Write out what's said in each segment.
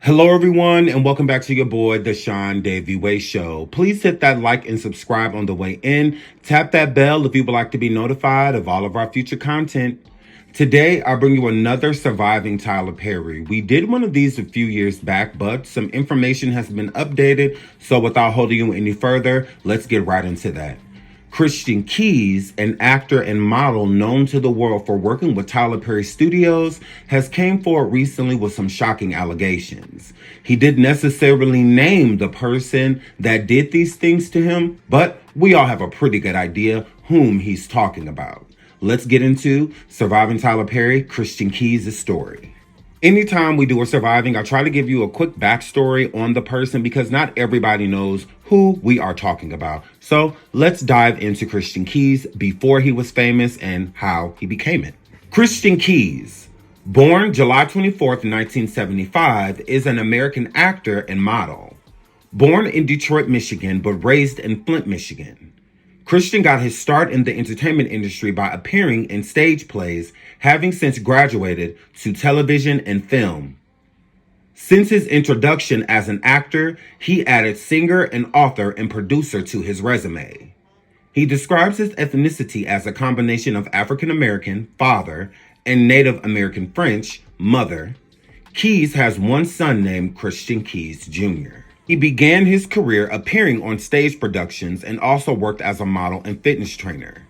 Hello, everyone, and welcome back to your boy, The Sean Davey Way Show. Please hit that like and subscribe on the way in. Tap that bell if you would like to be notified of all of our future content. Today, I bring you another surviving Tyler Perry. We did one of these a few years back, but some information has been updated. So without holding you any further, let's get right into that. Christian Keys, an actor and model known to the world for working with Tyler Perry Studios, has came forward recently with some shocking allegations. He didn't necessarily name the person that did these things to him, but we all have a pretty good idea whom he's talking about. Let's get into Surviving Tyler Perry, Christian Keys' story. Anytime we do a surviving, I try to give you a quick backstory on the person because not everybody knows who we are talking about. So let's dive into Christian Keys before he was famous and how he became it. Christian Keys, born July 24th, 1975, is an American actor and model. Born in Detroit, Michigan, but raised in Flint, Michigan. Christian got his start in the entertainment industry by appearing in stage plays, having since graduated to television and film. Since his introduction as an actor, he added singer and author and producer to his resume. He describes his ethnicity as a combination of African American, father, and Native American French, mother. Keys has one son named Christian Keys Jr. He began his career appearing on stage productions and also worked as a model and fitness trainer.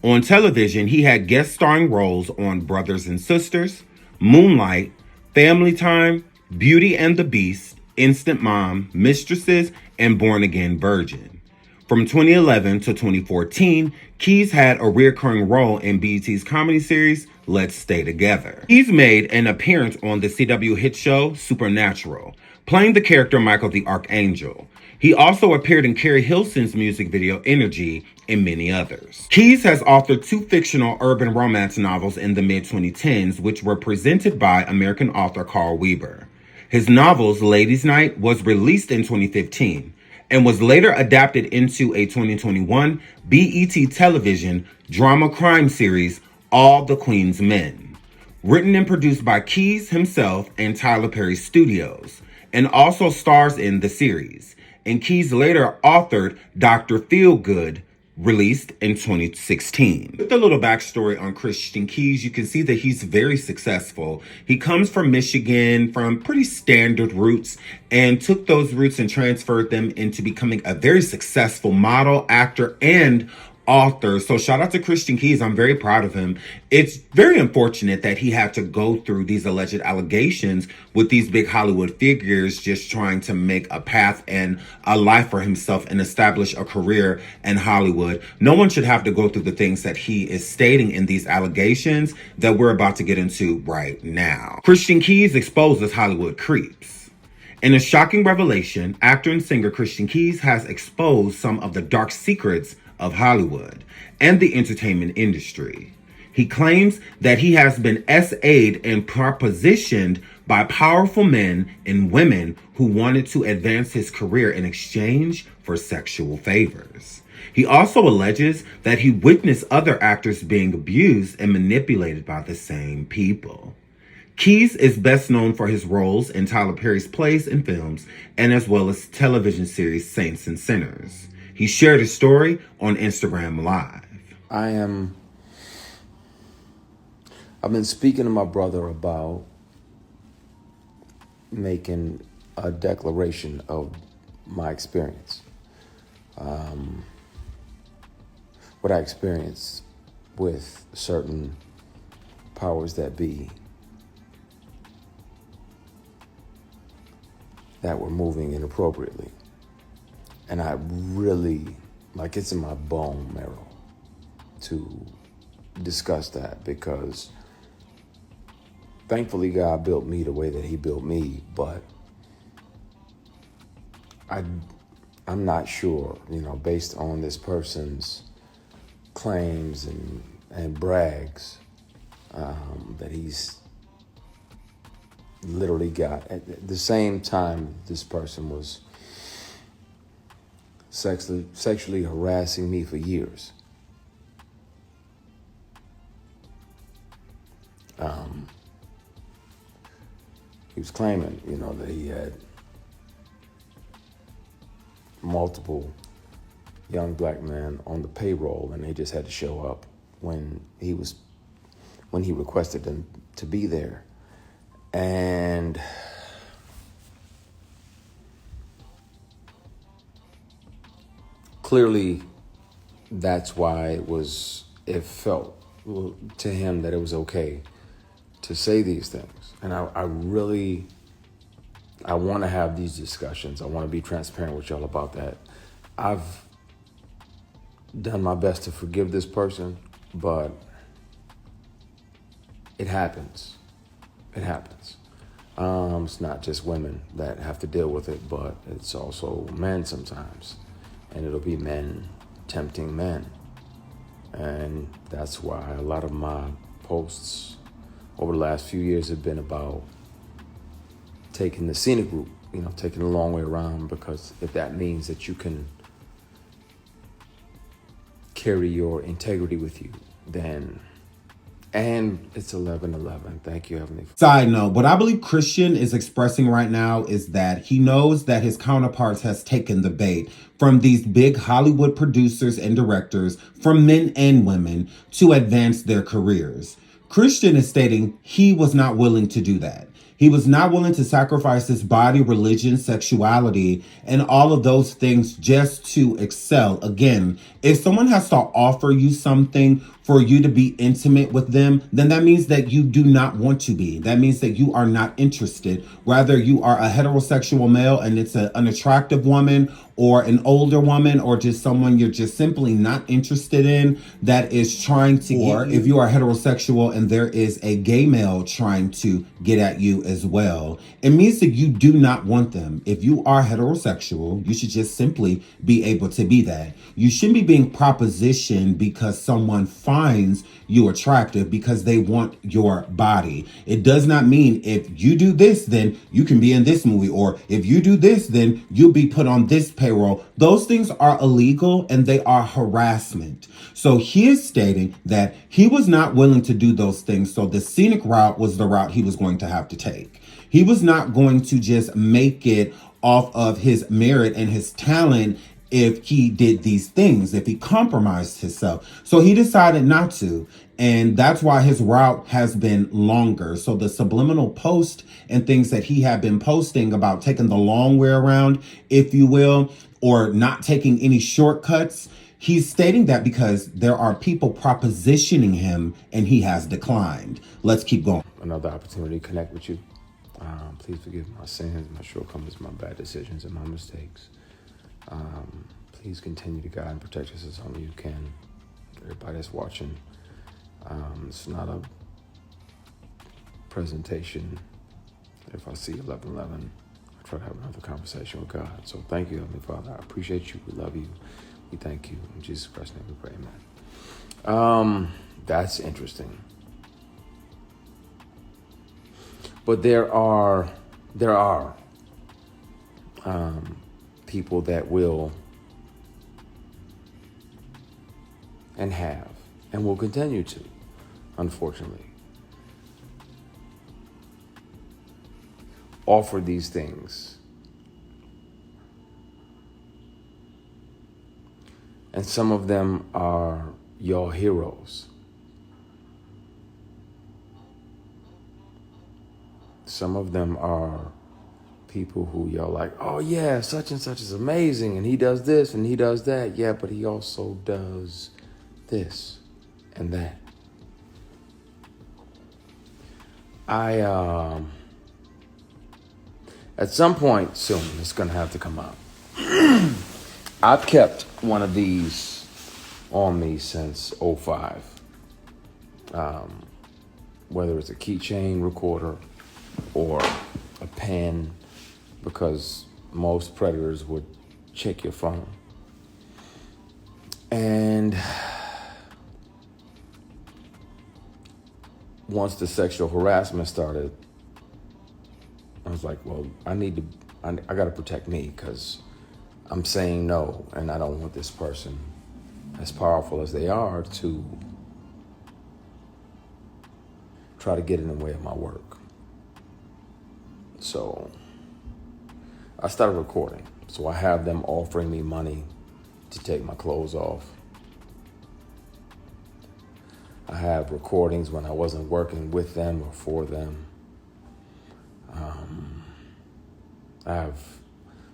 On television, he had guest starring roles on Brothers and Sisters, Moonlight, Family Time, Beauty and the Beast, Instant Mom, Mistresses, and Born Again Virgin. From 2011 to 2014, Keys had a recurring role in BET's comedy series, Let's Stay Together. Keys made an appearance on the CW hit show Supernatural, playing the character Michael the Archangel. He also appeared in Carrie Hilson's music video Energy and many others. Keys has authored two fictional urban romance novels in the mid-2010s, which were presented by American author Carl Weber. His novels Ladies' Night was released in 2015 and was later adapted into a 2021 BET television drama crime series, All the Queen's Men, written and produced by Keys himself and Tyler Perry Studios, and also stars in the series. And Keys later authored Dr. Feelgood, released in 2016. With a little backstory on Christian Keys, you can see that he's very successful. He comes from Michigan, from pretty standard roots, and took those roots and transferred them into becoming a very successful model, actor, and author. So shout out to Christian Keys. I'm very proud of him. It's very unfortunate that he had to go through these alleged allegations with these big Hollywood figures just trying to make a path and a life for himself and establish a career in Hollywood. No one should have to go through the things that he is stating in these allegations that we're about to get into right now. Christian Keys exposes Hollywood creeps. In a shocking revelation, actor and singer Christian Keys has exposed some of the dark secrets of Hollywood and the entertainment industry. He claims that he has been SA'd and propositioned by powerful men and women who wanted to advance his career in exchange for sexual favors. He also alleges that he witnessed other actors being abused and manipulated by the same people. Keys is best known for his roles in Tyler Perry's plays and films, and as well as television series Saints and Sinners. He shared his story on Instagram Live. I've been speaking to my brother about making a declaration of my experience. What I experienced with certain powers that be that were moving inappropriately. And I really, it's in my bone marrow to discuss that because thankfully God built me the way that he built me, but I'm not sure, based on this person's claims and brags, that he's literally got, at the same time this person was sexually harassing me for years. he was claiming, that he had multiple young black men on the payroll, and they just had to show up when he requested them to be there. And clearly that's why it felt to him that it was okay to say these things. And I want to have these discussions. I want to be transparent with y'all about that. I've done my best to forgive this person, but it happens. It happens. It's not just women that have to deal with it, but it's also men sometimes. And it'll be men tempting men. And that's why a lot of my posts over the last few years have been about taking the scenic route, taking the long way around, because if that means that you can carry your integrity with you, then, and it's 11:11. Thank you, Heavenly Father. Side note, what I believe Christian is expressing right now is that he knows that his counterparts has taken the bait from these big Hollywood producers and directors, from men and women, to advance their careers. Christian is stating he was not willing to do that. He was not willing to sacrifice his body, religion, sexuality, and all of those things just to excel. Again, if someone has to offer you something for you to be intimate with them, then that means that you do not want to be. That means that you are not interested. Whether you are a heterosexual male and it's an unattractive woman, or an older woman, or just someone you're just simply not interested in that is trying to get you. Or if you are heterosexual and there is a gay male trying to get at you as well, it means that you do not want them. If you are heterosexual, you should just simply be able to be that. You shouldn't be being propositioned because someone finds you attractive because they want your body. It does not mean if you do this, then you can be in this movie, or if you do this, then you'll be put on this payroll. Those things are illegal and they are harassment. So he is stating that he was not willing to do those things. So the scenic route was the route he was going to have to take. He was not going to just make it off of his merit and his talent if he did these things, if he compromised himself. So he decided not to. And that's why his route has been longer. So the subliminal post and things that he had been posting about taking the long way around, if you will, or not taking any shortcuts, he's stating that because there are people propositioning him and he has declined. Let's keep going. Another opportunity to connect with you. Please forgive my sins, my shortcomings, my bad decisions, and my mistakes. Please continue to guide and protect us as only you can. Everybody that's watching, it's not a presentation. If I see 11:11, I try to have another conversation with God. So thank you, Heavenly Father. I appreciate you. We love you. We thank you. In Jesus Christ's name we pray, amen. That's interesting. But there are people that will and have and will continue to, unfortunately, offer these things. And some of them are your heroes. Some of them are people who y'all like, oh yeah, such and such is amazing, and he does this and he does that. Yeah, but he also does this and that. At some point soon, it's gonna have to come out. I've kept one of these on me since 2005. Whether it's a keychain recorder or a pen, because most predators would check your phone. And once the sexual harassment started, I was like, well, I got to protect me, because I'm saying no, and I don't want this person, as powerful as they are, to try to get in the way of my work. So I started recording. So I have them offering me money to take my clothes off. I have recordings when I wasn't working with them or for them. I have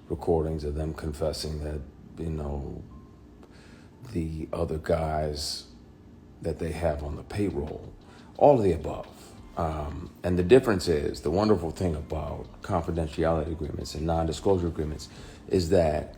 recordings of them confessing that, the other guys that they have on the payroll, all of the above. And the difference is, the wonderful thing about confidentiality agreements and non-disclosure agreements is that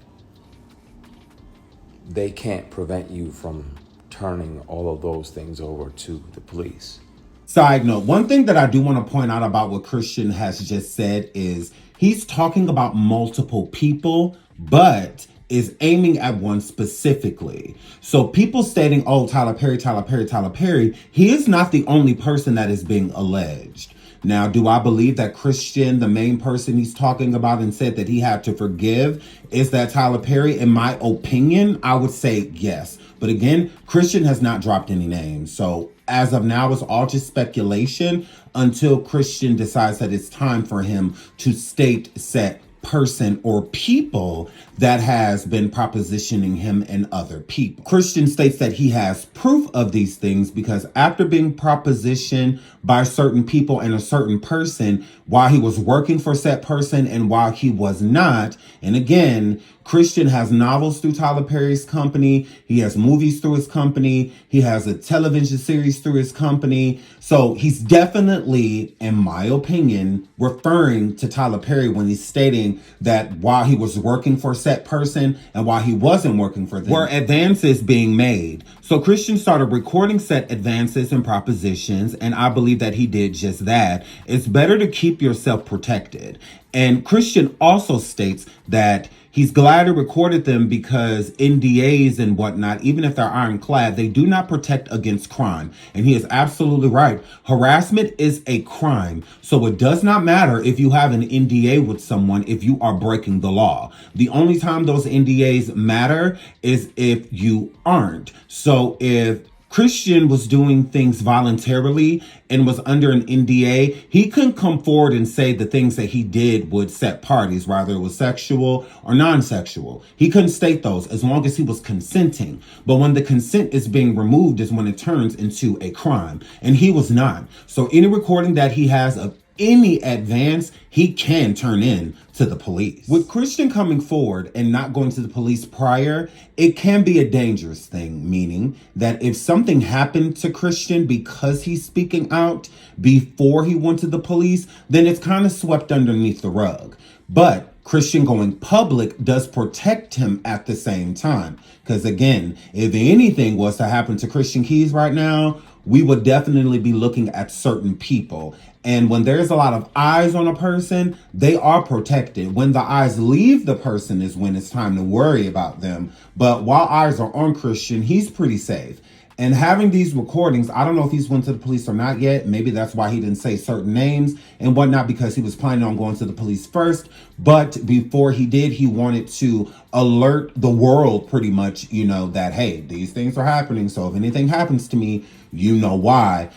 they can't prevent you from turning all of those things over to the police. Side note, one thing that I do want to point out about what Christian has just said is he's talking about multiple people, but is aiming at one specifically. So people stating, oh, Tyler Perry, Tyler Perry, Tyler Perry, he is not the only person that is being alleged. Now, do I believe that Christian, the main person he's talking about and said that he had to forgive, is that Tyler Perry? In my opinion, I would say yes. But again, Christian has not dropped any names. So as of now, it's all just speculation until Christian decides that it's time for him to state said person or people that has been propositioning him and other people. Christian states that he has proof of these things because after being propositioned by certain people and a certain person while he was working for said person and while he was not, and again, Christian has novels through Tyler Perry's company. He has movies through his company. He has a television series through his company. So he's definitely, in my opinion, referring to Tyler Perry when he's stating that while he was working for said person and while he wasn't working for them, were advances being made. So Christian started recording said advances and propositions, and I believe that he did just that. It's better to keep yourself protected. And Christian also states that he's glad he recorded them because NDAs and whatnot, even if they're ironclad, they do not protect against crime. And he is absolutely right. Harassment is a crime. So it does not matter if you have an NDA with someone if you are breaking the law. The only time those NDAs matter is if you aren't. So if Christian was doing things voluntarily and was under an NDA, he couldn't come forward and say the things that he did would set parties, whether it was sexual or non-sexual. He couldn't state those as long as he was consenting. But when the consent is being removed is when it turns into a crime. And he was not. So any recording that he has of any advance, he can turn in to the police. With Christian coming forward and not going to the police prior, it can be a dangerous thing, meaning that if something happened to Christian because he's speaking out before he went to the police, then it's kind of swept underneath the rug. But Christian going public does protect him at the same time. Because again, if anything was to happen to Christian Keys right now, we would definitely be looking at certain people. And when there's a lot of eyes on a person, they are protected. When the eyes leave the person is when it's time to worry about them. But while eyes are on Christian, he's pretty safe. And having these recordings, I don't know if he's went to the police or not yet. Maybe that's why he didn't say certain names and whatnot, because he was planning on going to the police first. But before he did, he wanted to alert the world pretty much, that, hey, these things are happening. So if anything happens to me, you know why,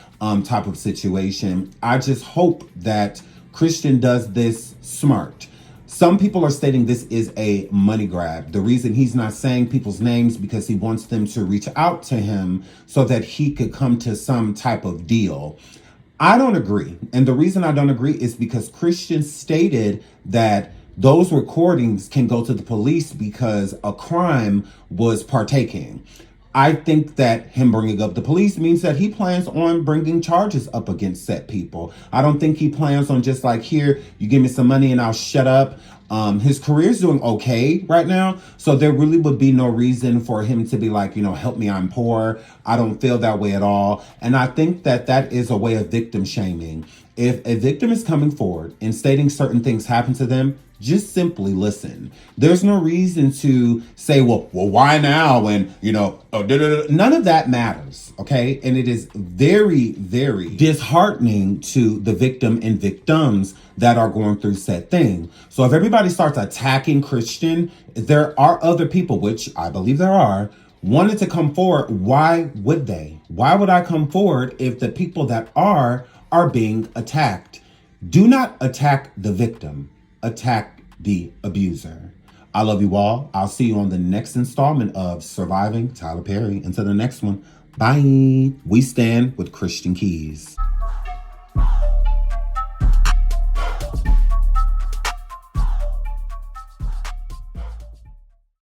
type of situation. I just hope that Christian does this smart. Some people are stating this is a money grab. The reason he's not saying people's names because he wants them to reach out to him so that he could come to some type of deal. I don't agree. And the reason I don't agree is because Christian stated that those recordings can go to the police because a crime was partaking. I think that him bringing up the police means that he plans on bringing charges up against said people. I don't think he plans on just like, here, you give me some money and I'll shut up. His career's doing okay right now. So there really would be no reason for him to be like, help me, I'm poor. I don't feel that way at all. And I think that that is a way of victim shaming. If a victim is coming forward and stating certain things happen to them, just simply listen. There's no reason to say, well, why now? And, none of that matters. Okay. And it is very, very disheartening to the victim and victims that are going through said thing. So if everybody starts attacking Christian, there are other people, which I believe there are, wanted to come forward. Why would they? Why would I come forward if the people that are being attacked? Do not attack the victim, attack the abuser. I love you all. I'll see you on the next installment of Surviving Tyler Perry. Until the next one, bye. We stand with Christian Keys.